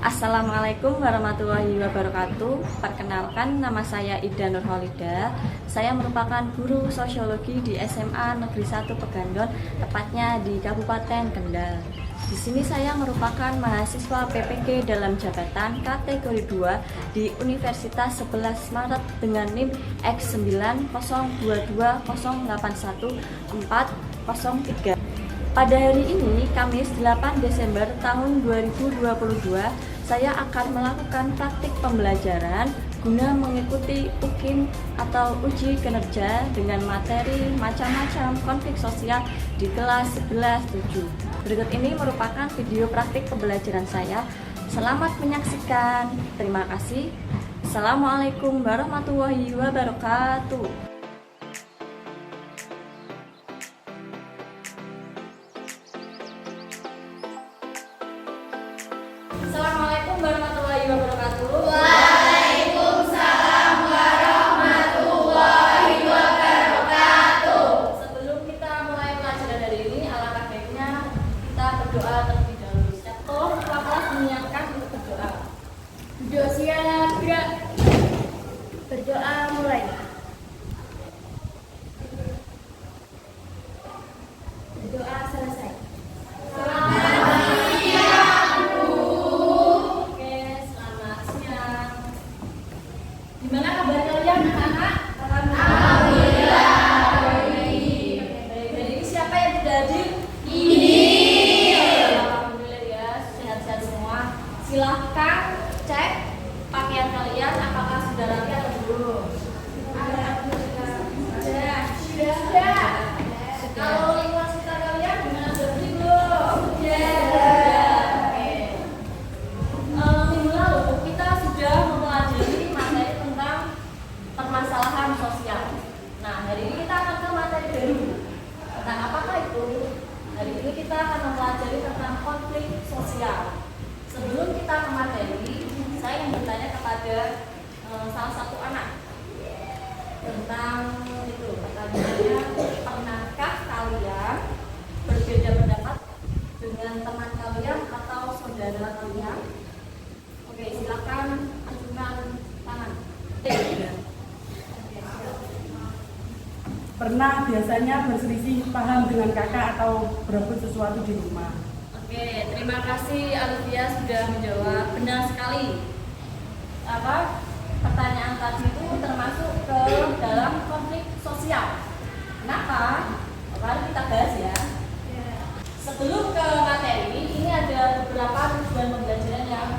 Assalamualaikum warahmatullahi wabarakatuh. Perkenalkan, nama saya Ida Nurholida. Saya merupakan guru sosiologi di SMA Negeri 1 Pegandon, tepatnya di Kabupaten Kendal. Di sini saya merupakan mahasiswa PPG dalam jabatan kategori 2 di Universitas 11 Maret dengan NIM X90220814403. Pada hari ini, Kamis 8 Desember tahun 2022, saya akan melakukan praktik pembelajaran guna mengikuti UKIM atau uji kinerja dengan materi macam-macam konflik sosial di kelas 11-7. Berikut ini merupakan video praktik pembelajaran saya. Selamat menyaksikan. Terima kasih. Assalamualaikum warahmatullahi wabarakatuh. Assalamualaikum warahmatullahi wabarakatuh. Waalaikumsalam warahmatullahi wabarakatuh. Sebelum kita mulai pelajaran hari ini, alangkah baiknya kita berdoa terlebih dahulu. Tolong kepala kelas menyiapkan untuk berdoa. Berdoa siap, gerak. Berdoa mulai. Berdoa selesai. Gimana kabar kalian anak-anak? Alhamdulillah. Baik. Hari ini siapa yang sudah hadir? Ini. Alhamdulillah ya, sehat-sehat semua. Silahkan cek pakaian kalian apakah sudah rapi atau belum. Sudah. Kalau lingkungan sekitar kalian gimana, sudah bersih belum? Oke. Minggu lalu kita sudah mempelajari materi tentang permasalahan sosial. Nah, hari ini kita akan ke materi baru. Tentang apakah itu? Hari ini kita akan mempelajari tentang konflik sosial. Sebelum kita ke materi, saya ingin bertanya kepada salah satu anak tentang itu. Pertanyaannya, pernahkah kalian berbeda pendapat dengan teman kalian atau saudara kalian? Oke, silakan ajukan tangan. Pernah biasanya berselisih paham dengan kakak atau berebut sesuatu di rumah. Oke, terima kasih Alvia sudah menjawab. Benar sekali. Pertanyaan tadi itu termasuk ke dalam konflik sosial. Kenapa? Mari kita bahas ya. Sebelum ke materi, ini ada beberapa tujuan pembelajaran yang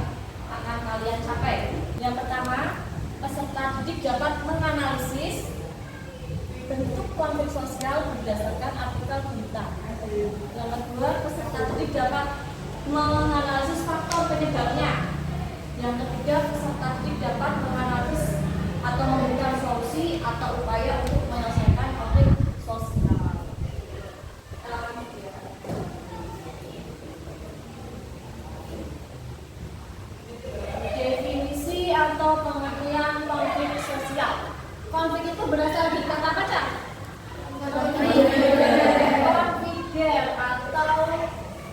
akan kalian capai. Yang pertama, peserta didik dapat menganalisis bentuk konflik sosial berdasarkan artikel berita. Yang kedua, peserta didik dapat menganalisis faktor penyebabnya. Yang ketiga, peserta didik dapat menganalisis atau memberikan solusi atau upaya untuk menyelesaikan konflik sosial. Definisi atau pengertian konflik sosial. Konflik itu berasal dari kata apa, Cak? Konfigel atau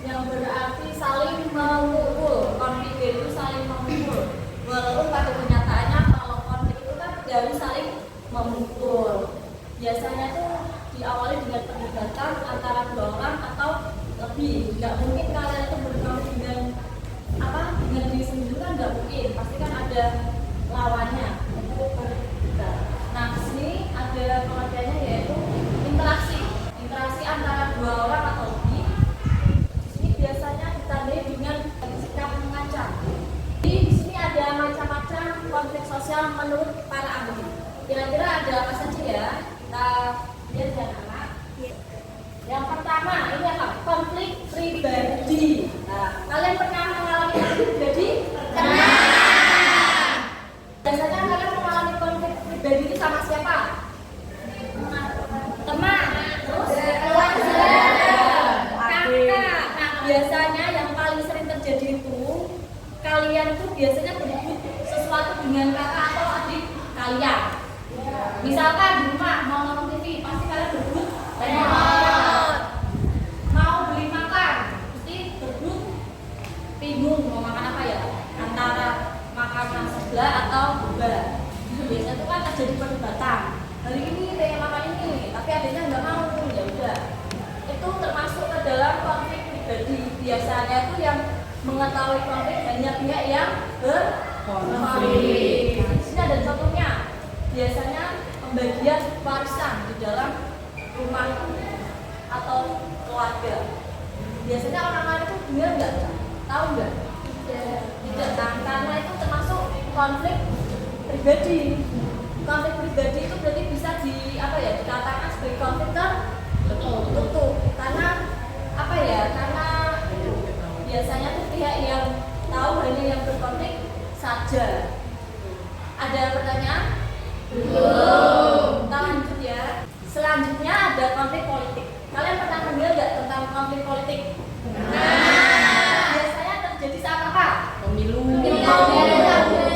yang berarti saling memukul. Konfigel itu saling memukul. Walaupun pada kenyataannya kalau konflik itu kan harus saling memukul. Biasanya itu diawali dengan perdebatan antara dua orang atau lebih. Nggak mungkin kalian itu berkonflik dengan dengan diri sendiri kan nggak mungkin. Pasti kan ada lawannya. Nah, di sini ada pengertiannya yaitu interaksi antara dua orang atau lebih. Di sini biasanya ditandai dengan sikap mengancam. Di sini ada macam-macam konflik sosial menurut para ahli. Kira-kira ada apa saja ya? Kita lihat ya, anak. Yang pertama ini apa? Konflik pribadi. Nah, kalian pernah mengalami konflik pribadi? Pernah. Biasanya kalian mengalami konflik pribadi itu sama siapa? Teman. Terus keluarga. Kakak. Nah, biasanya yang paling sering terjadi itu kalian itu biasanya berebut sesuatu dengan kakak atau adik kalian. Misalkan di rumah mau nonton TV, pasti kalian berebut remote. Mau beli makan, pasti berebut mengetahui konflik hanya pihak yang berkonflik. Nah, di sini ada contohnya. Biasanya pembagian warisan di dalam rumah atau keluarga. Biasanya orang-orang itu dengar nggak? Tahu nggak? Tidak. Nah, karena itu termasuk konflik pribadi. Konflik pribadi itu berarti bisa dikatakan sebagai konflik tertutup. Karena karena biasanya tuh pihak yang tahu hanya yang berkonflik saja. Ada pertanyaan? Belum. Kita lanjut ya. Selanjutnya ada konflik politik. Kalian pernah mendengar nggak tentang konflik politik? Biasanya terjadi saat apa? Pemilu.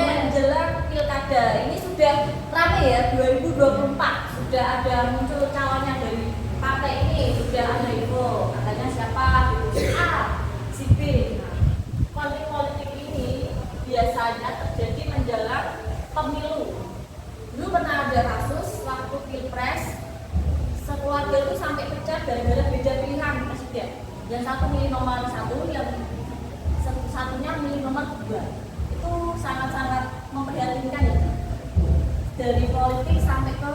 Menjelang pilkada. Ini sudah ramai ya, 2024 sudah ada muncul calonnya dari partai ini, sudah ada info katanya siapa gitu, si A, si B. Nah, konflik politik ini biasanya terjadi menjelang pemilu. Dulu pernah ada kasus waktu pilpres, sekeluarga itu sampai pecah gara-gara beda pilihan presiden. Yang satu milih nomor 1, yang satunya milih nomor 2. Itu sangat-sangat memprihatinkan ya. Dari politik sampai ke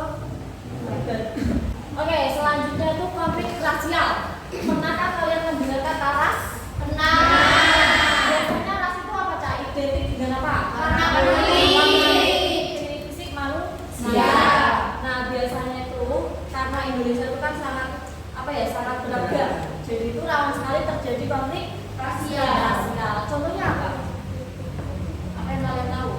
pribadi. Oke, selanjutnya itu konflik rasial. Pernahkah kalian mendengar kata ras? Pernah. Biasanya ras itu apa, Cak? Identik dengan apa? Warna kulit. Ciri fisik manusia. Nah, biasanya itu karena Indonesia itu kan sangat sangat beragam. Jadi itu rawan sekali terjadi konflik rasial. Contohnya apa? Apa yang kalian tahu?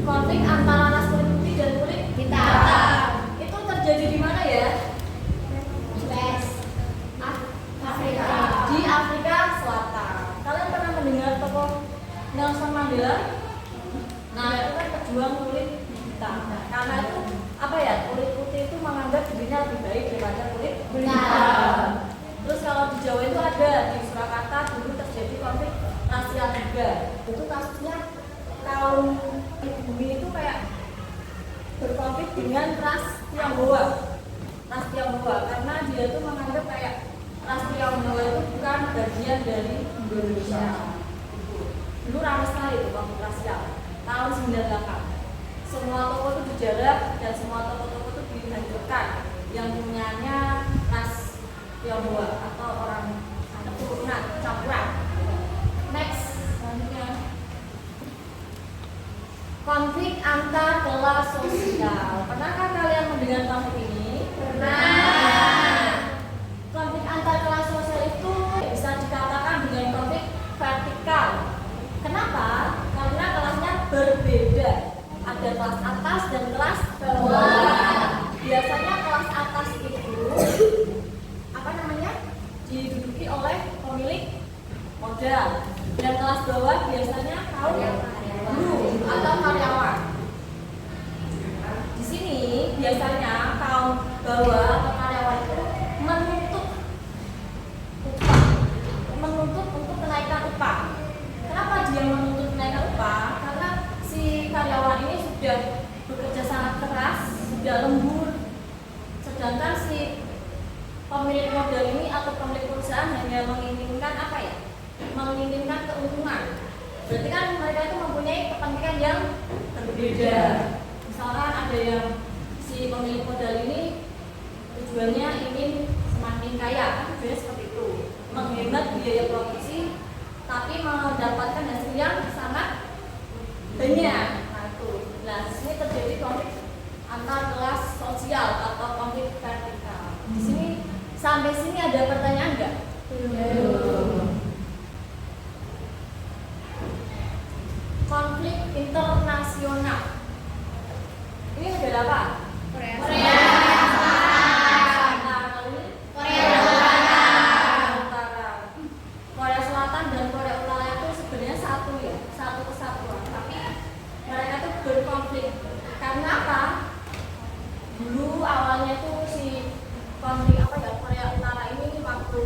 Konflik antara ras kulit putih dan kulit hitam. Itu terjadi di mana ya? Afrika. Di Afrika Selatan. Kalian pernah mendengar tokoh Nelson Mandela? Nah, itu kan pejuang kulit hitam. Nah, karena itu kulit putih itu menganggap dirinya lebih baik daripada kulit hitam. Terus kalau di Jawa itu ada di Surakarta dulu terjadi konflik rasial juga. Itu kasusnya kaum pribumi itu kayak berkonflik dengan ras Tionghoa. Ras Tionghoa karena dia itu menganggap kayak ras Tionghoa itu bukan bagian dari Indonesia. Dulu ramai sekali itu konflik rasial tahun 98. Semua toko itu dijarah dan semua toko-toko itu dihancurkan yang punyanya ras Tionghoa atau orang keturunan campuran. Next, selanjutnya konflik antar kelas sosial. Pernahkah kalian mendengar konflik ini? Pernah. Konflik antar kelas sosial itu bisa dikatakan dengan konflik vertikal. Kenapa? Karena kelasnya berbeda. Ada kelas atas dan kelas bawah. Biasanya kelas atas itu diduduki oleh pemilik modal, dan kelas bawah biasanya kaum buruh atau karyawan. Di sini biasanya kaum bawah atau karyawan itu menuntut untuk kenaikan upah. Kenapa dia menuntut kenaikan upah? Karena si karyawan ini sudah bekerja sangat keras, sudah lembur, sedangkan si pemilik modal ini atau pemilik perusahaan hanya menginginkan menginginkan keuntungan. Berarti kan mereka itu mempunyai kepentingan yang berbeda. Misalkan ada yang si pemilik modal ini tujuannya ingin semakin kaya, tujuannya seperti itu, menghemat biaya produksi, tapi mendapatkan hasil yang sangat banyak. Nah, di sini terjadi konflik antar kelas sosial atau konflik vertikal. Di sini sampai sini ada pertanyaan nggak? Belum. Konflik internasional. Ini negara apa? Korea Selatan. Korea Utara. Korea Selatan dan Korea Utara itu sebenarnya satu kesatuan, tapi mereka itu berkonflik. Karena apa? Dulu awalnya tuh si konflik Korea Utara ini waktu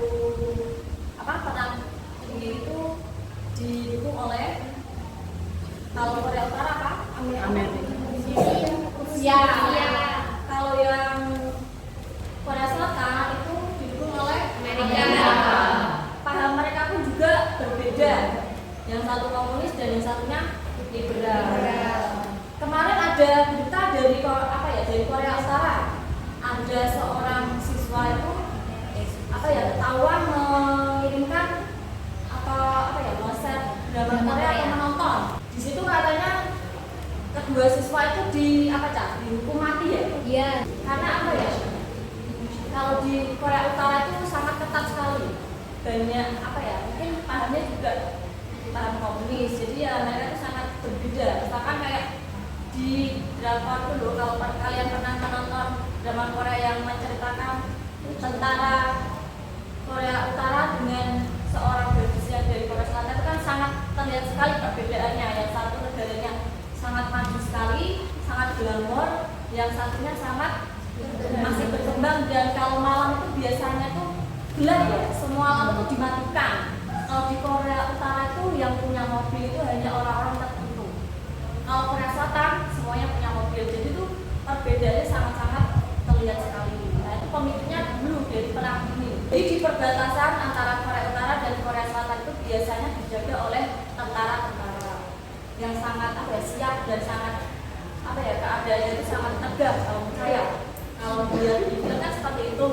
perang dingin itu didukung oleh, kalau Korea Utara Amerika. Rusia. Kalau yang Korea Selatan itu didukung oleh Amerika. Paham mereka pun juga itu di apa Cak? Dihukum mati ya? Iya. Karena apa ya? Kalau di Korea Utara itu sangat ketat sekali. Banyak apa ya? Mungkin pahamnya juga paham komunis. Jadi ya mereka itu sangat berbeda. Misalkan kayak di drakor itu loh, kalau kalian pernah menonton drama Korea yang menceritakan tentara Korea Utara dengan seorang gadis yang dari Korea Selatan itu kan sangat terlihat sekali perbedaannya. Yang satu negaranya sangat maju sekali, sangat glamor, yang satunya sangat masih berkembang, dan kalau malam itu biasanya tuh gelap ya, semua lampu tuh dimatikan. Kalau di Korea Utara itu yang punya mobil itu hanya orang-orang tertentu. Kalau Korea Selatan semuanya punya mobil, jadi tuh perbedaannya sangat-sangat terlihat sekali. Nah itu pemicunya dulu dari perang ini. Jadi di perbatasan antara Korea Utara dan Korea Selatan itu biasanya dijaga oleh tentara-tentara yang sangat apa ya, siap dan sangat apa ya, keadaannya itu sangat tegas kalau menurut saya. Kalau dia di film kan seperti itu.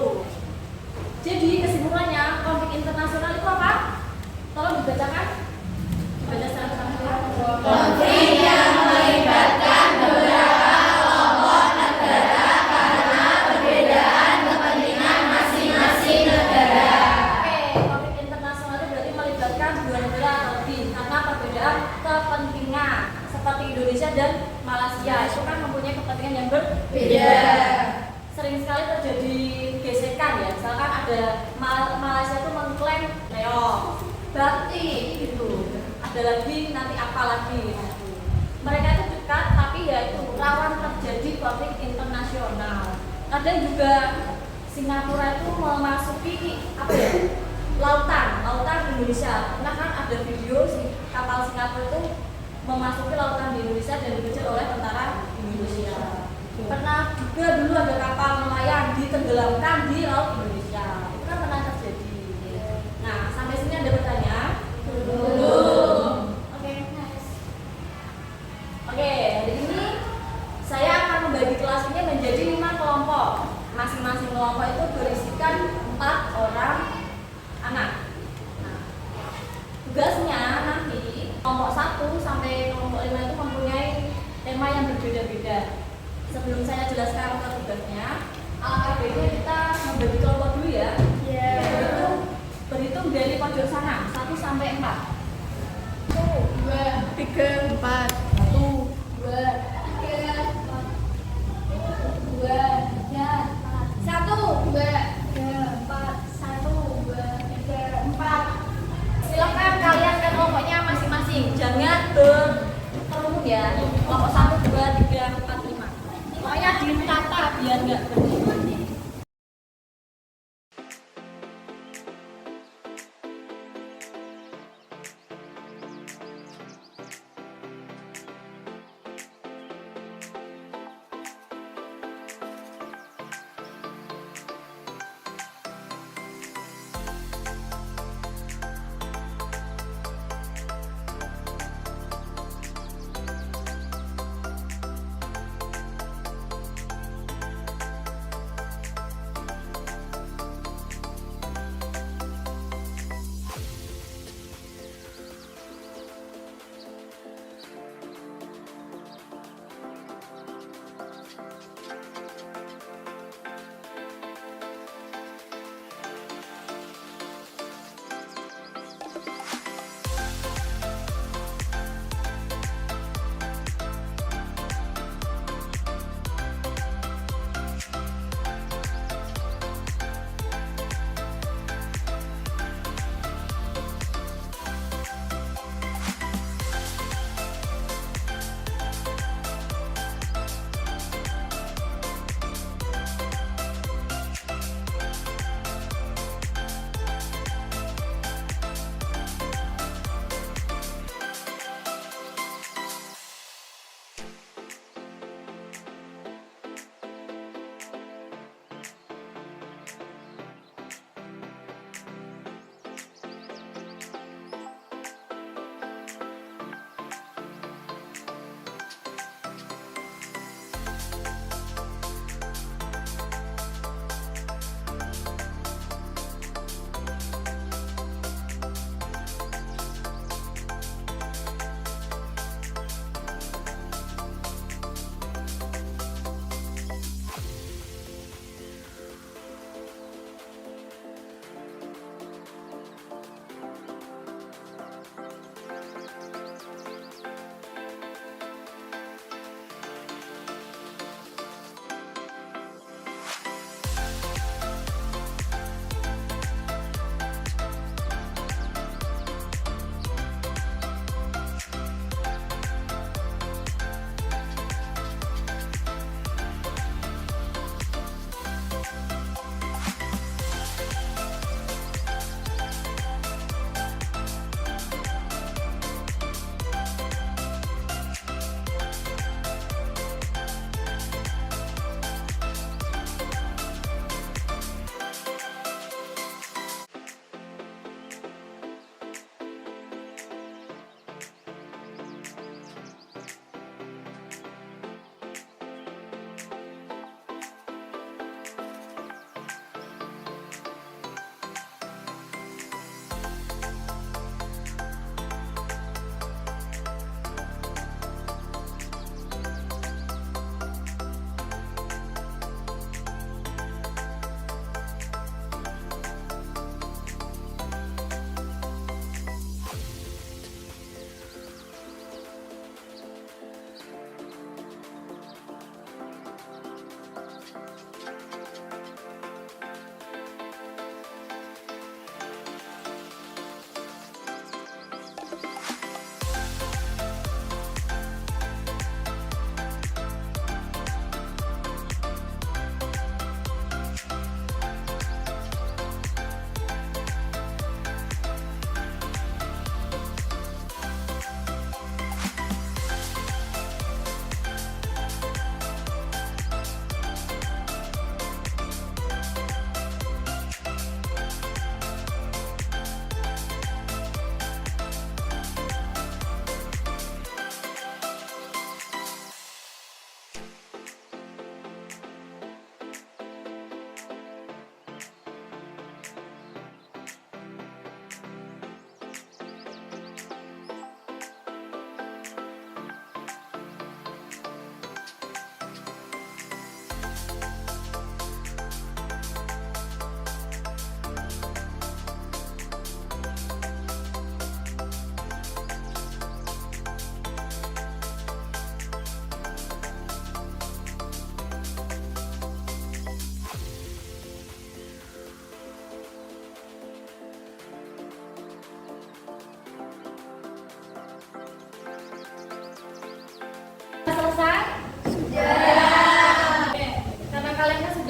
Jadi kesimpulannya, konflik internasional itu apa? Tolong dibacakan. Baca secara Konflik yang melibatkan beberapa kelompok negara karena perbedaan kepentingan masing-masing negara. Oke, konflik internasional itu berarti melibatkan dua negara atau lebih karena perbedaan kepentingan. Seperti Indonesia dan Malaysia itu kan mempunyai kepentingan yang berbeda. Sering sekali terjadi gesekan ya, misalkan ada Malaysia itu mengklaim Leo, Bakti gitu, ada lagi nanti apa lagi. Mereka itu dekat tapi ya itu rawan terjadi konflik internasional. Kadang juga Singapura itu memasuki apa ya, lautan Indonesia. Nah kan ada video kapal Singapura itu memasuki lautan di Indonesia dan dikejar oleh tentara Indonesia. Pernah juga dulu ada kapal nelayan ditenggelamkan di laut Indonesia. Itu kan pernah terjadi. Nah, sampai sini ada pertanyaan? Belum. Oke, next. Oke, hari ini saya akan membagi kelas ini menjadi 5 kelompok. Masing-masing kelompok itu berisikan 4 orang anak. Nah, tugasnya nanti kelompok 1 sampai kelompok 5 itu mempunyai tema yang berbeda-beda. Sebelum saya jelaskan tugasnya, alangkah baiknya kita membagi kelompok dulu ya. Iya. Berhitung dari pojok sana 1 sampai 4. 2, 3, 4. 1, 2, 3, 4. 2, 3, 4. 1, 2, 3, 4. 1, 2, 3, 4. Silakan kalian ke kelompoknya masing-masing. Jangan berkerumun ya. Kelompok 1, 2, 3, 4, 5. Pokoknya ditata biar nggak berkerumun.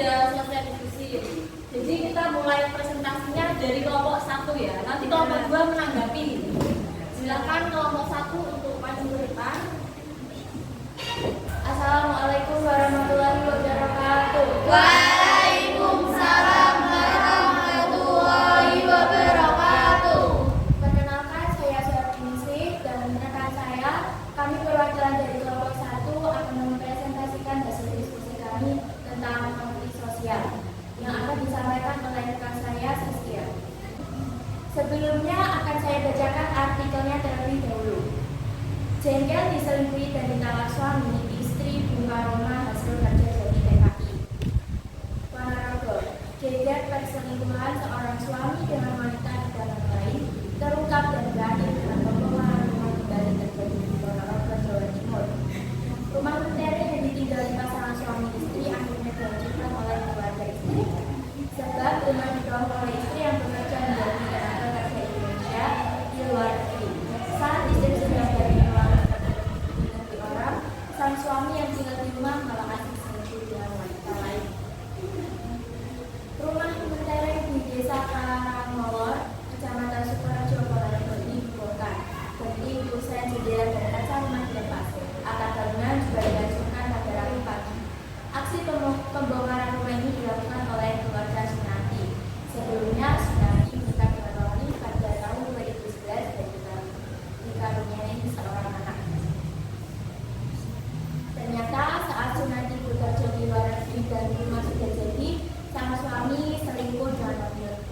sudah selesai diskusi. Jadi kita mulai presentasinya dari kelompok 1 ya. Nanti kelompok 2 menanggapi. Silakan kelompok 1 untuk maju ke depan. Assalamualaikum warahmatullahi wabarakatuh. Waalaikumsalam warahmatullahi wabarakatuh. Perkenalkan, saya Syarifningsih dan rekan saya. Kami perwakilan dari kelompok 1 akan mempresentasikan hasil diskusi kami tentang konflik sosial yang akan disampaikan oleh rekan saya Saskia. Sebelumnya akan saya bacakan artikelnya terlebih dahulu. Jengkel diselingkuhi dan ditawar suami, istri Bung Karoma hasil kerja jadi TKI. Ponorogo, geger perselingkuhan seorang suami dengan wanita di dalam lain terungkap dan berakhir dengan pembongkaran rumah kembali terjadi di Ponorogo, Jawa Timur. Rumah bertere yang ditinggali pasangan suami istri akhirnya dihancurkan oleh keluarga istri. Sebab rumah dibawah oleh istri yang bekerja menjadi tenaga kerja Indonesia di luar negeri. Saat istri sudah dari negeri orang, sang suami yang tinggal di rumah malah asik selingkuh dengan wanita lain. Rumah bertere di Desa Karangmawar, Kecamatan Sukoharjo, Ponorogo ini dibongkar. Berarti usai jendela dan kaca rumah dilepas. Atap bangunan juga dihancurkan pada Rabu pagi. Aksi pembongkaran rumah ini dilakukan oleh keluarga Sunarti. Sebelumnya Sunarti menikah dengan Rohani pada tahun 2011 dan dikaruniai seorang anak. Ternyata saat Sunarti bekerja di luar negeri dan rumah sudah jadi, sang suami selingkuh dengan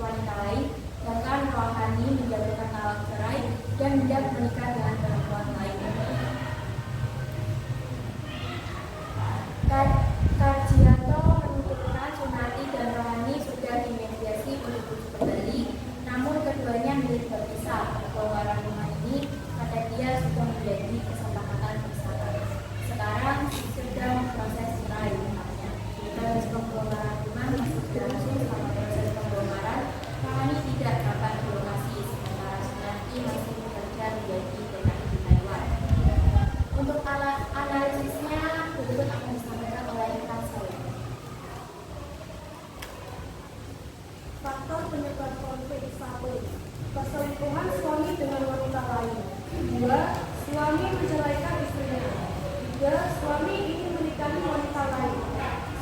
wanita lain, bahkan Rohani menjatuhkan talak cerai dan hendak menikah dengan perempuan lain. Karjianto menuturkan Sunarti dan Rohani sudah dimediasi untuk rujuk kembali, namun keduanya milih berpisah. Pembongkaran rumah ini kata dia sudah menjadi kesepakatan bersama. Sekarang sedang proses cerai umpamanya. Proses pembongkaran rumah masih berlangsung selama proses pembongkaran. Rohani tidak dapat dilokasi, sementara Sunarti masih bekerja menjadi TKI di Taiwan. Untuk analisisnya berikut akan disampaikan oleh rekan saya. Faktor penyebab konflik 1. Perselingkuhan suami dengan wanita lain. 2. Suami menceraikan istrinya. 3. Suami ingin menikahi wanita lain.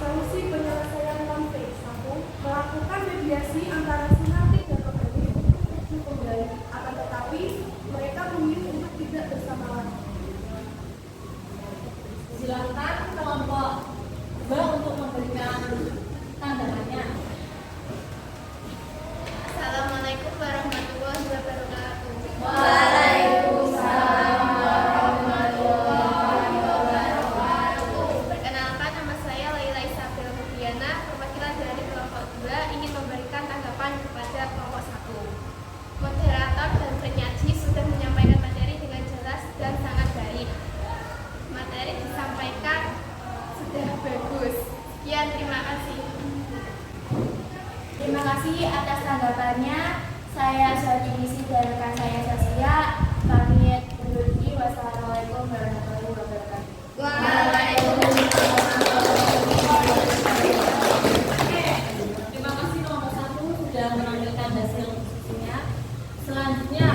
Solusi penyelesaian konflik 1. Melakukan mediasi antara Sunarti dan Rohani untuk rujuk kembali. Akan tetapi mereka memilih untuk tidak bersama lagi. Silakan kelompok 2 untuk memberikan tanggapannya. Assalamualaikum warahmatullahi wabarakatuh. Waalaikumsalam warahmatullahi wabarakatuh. Perkenalkan, nama saya Laila Isabel Rubiana, perwakilan dari kelompok 2 ingin memberikan tanggapan kepada kelompok 1. Moderator dan penyaji sudah menyampaikan materi dengan jelas dan sangat baik. Materi disampaikan sudah bagus. Sekian, terima kasih. Terima kasih atas tanggapannya. Saya Syarifningsih dan rekan saya Saskia pamit undur diri. Wassalamualaikum warahmatullahi wabarakatuh. Terima kasih kelompok 1 sudah menampilkan hasil diskusinya. Selanjutnya,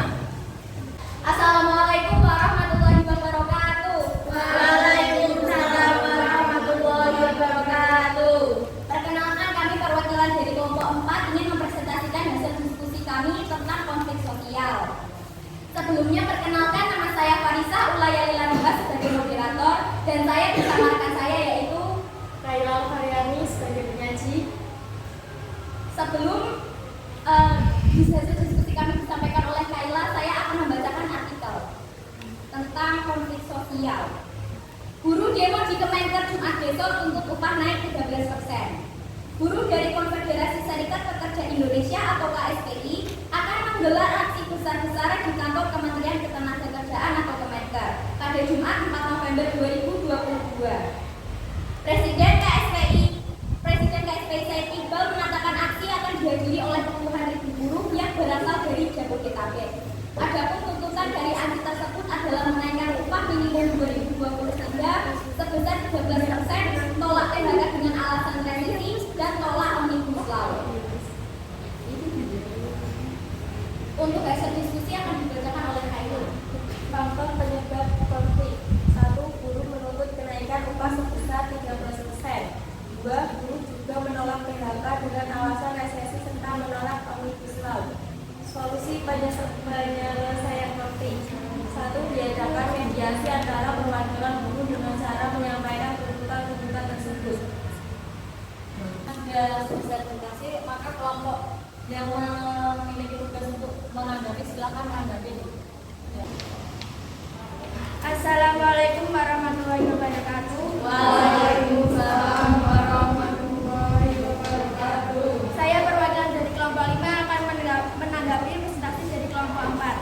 Assalamualaikum warahmatullahi wabarakatuh. Waalaikumsalam warahmatullahi wabarakatuh. Perkenalkan, kami perwakilan dari kelompok 4 ingin mempresentasikan hasil diskusi kami tentang konflik sosial. Sebelumnya perkenalkan, nama saya Farisa Ulayalila sebagai moderator dan saya bersama rekan saya yaitu Kaila Faryani sebagai penyaji. Sebelum hasil diskusi kami disampaikan oleh Kaila, saya akan membacakan artikel tentang konflik sosial. Buruh demo di Kemenker Jumat besok untuk upah naik 13%. Buruh dari Konfederasi Serikat Pekerja Indonesia atau KSPI akan menggelar aksi besar-besaran di kantor Kementerian Ketenagakerjaan atau Kemenker pada Jumat 4 November 2022. Presiden KSPI Said Iqbal mengatakan aksi akan dihadiri oleh puluhan ribu buruh yang berasal dari Jabodetabek. Adapun tuntutan dari aksi tersebut adalah menaikkan upah minimum 2023 sebesar 13%, tolak THK dengan alasan resisi, dan tolak Omnibus Law. Untuk hasil diskusi akan dibacakan oleh Khairul. Faktor penyebab konflik. 1. Buruh menuntut kenaikan upah sebesar 13%. 2. Buruh juga menolak PHK dengan alasan resesi serta menolak Omnibus Law. Solusi penyelesaian konflik. 1. Diadakan mediasi antara perwakilan buruh dengan cara menyampaikan tuntutan-tuntutan tersebut. Anda selesai presentasi, maka kelompok yang memiliki tugas untuk menanggapi silakan menanggapi. Ya. Assalamualaikum warahmatullahi wabarakatuh. Waalaikumsalam warahmatullahi wabarakatuh. Saya perwakilan dari kelompok 5 akan menanggapi presentasi dari kelompok 4.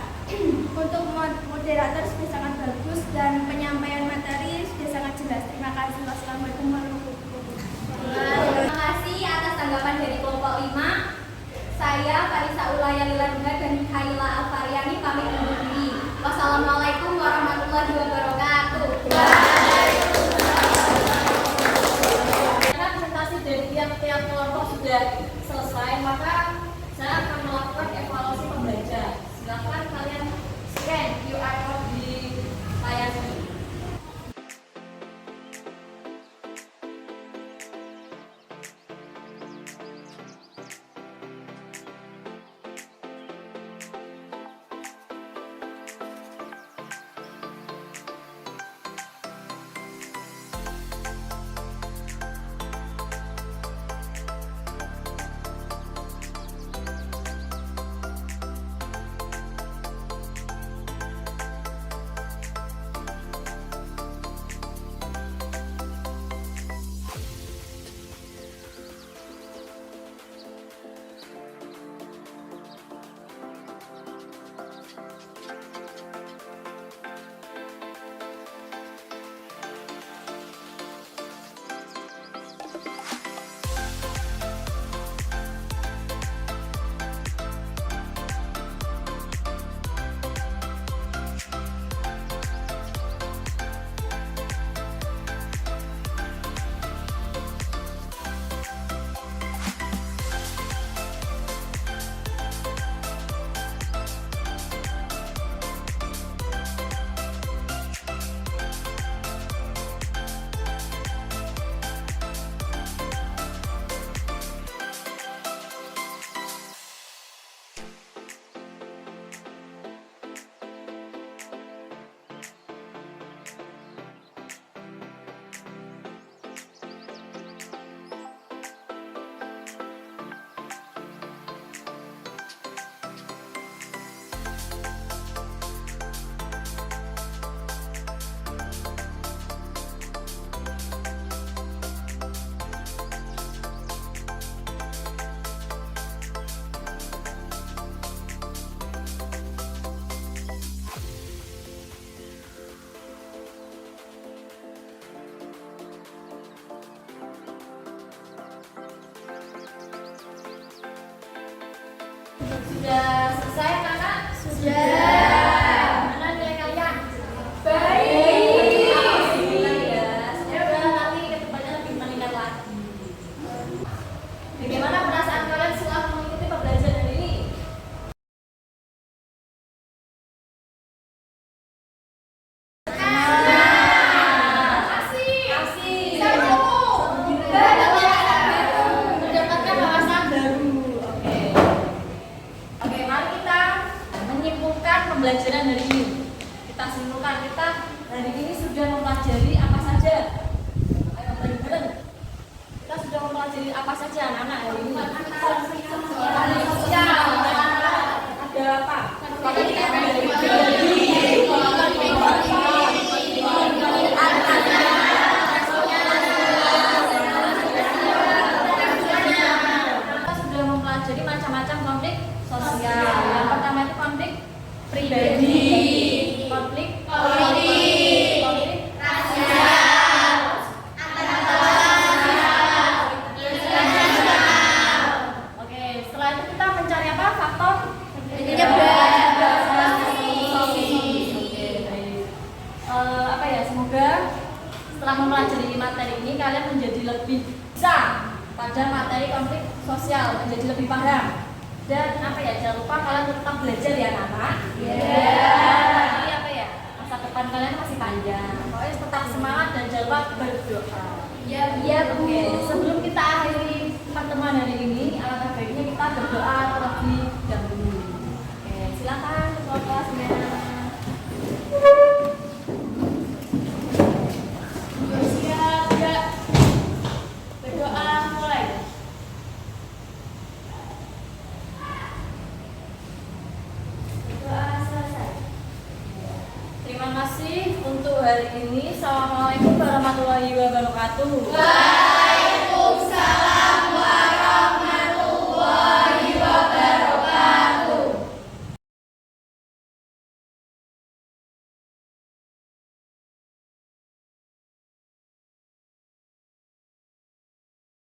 Untuk moderator sudah sangat bagus dan penyampaian materi sudah sangat jelas. Terima kasih. Wassalamualaikum warahmatullahi wabarakatuh. Terima kasih atas tanggapan dari kelompok 5. Saya Farisa Ulaya Lilandunga dan Kaila Alfariani pamit undur diri. Wassalamualaikum warahmatullahi wabarakatuh. Karena presentasi dari tiap-tiap kelompok sudah selesai, maka saya akan melakukan evaluasi pembelajar. Silakan kalian scan QR code di layar ini. Sudah selesai kakak? Sudah. Mana nilai kalian? Baik. Alhamdulillah ya. Semoga nanti kedepannya lebih meningkat lagi. Bagaimana perasaan kalian setelah mengikuti pembelajaran hari ini? Asik. Mendapatkan wawasan baru. Oke, mari kita menyimpulkan pembelajaran hari ini. Kita simpulkan, kita hari ini sudah mempelajari apa saja. Ayo bareng-bareng. Kita sudah mempelajari apa saja anak-anak hari ini. Sosial. Ada apa? Kita sudah mempelajari macam-macam konflik sosial. Yang pertama itu konflik pribadi, konflik politik, konflik rasial, antar kelas, oke, belajar materi konflik sosial menjadi lebih paham. Dan apa ya, jangan lupa kalian tetap belajar ya anak-anak. Nanti apa ya, masa depan kalian masih panjang. Pokoknya tetap semangat dan jangan lupa berdoa. Iya Bu. Oke, sebelum kita akhiri pertemuan hari ini, alangkah baiknya kita berdoa terlebih dahulu. Oke, silakan ketua kelasnya. Siap, ya. Berdoa mulai. Berdoa selesai. Terima kasih untuk hari ini. Assalamualaikum warahmatullahi wabarakatuh.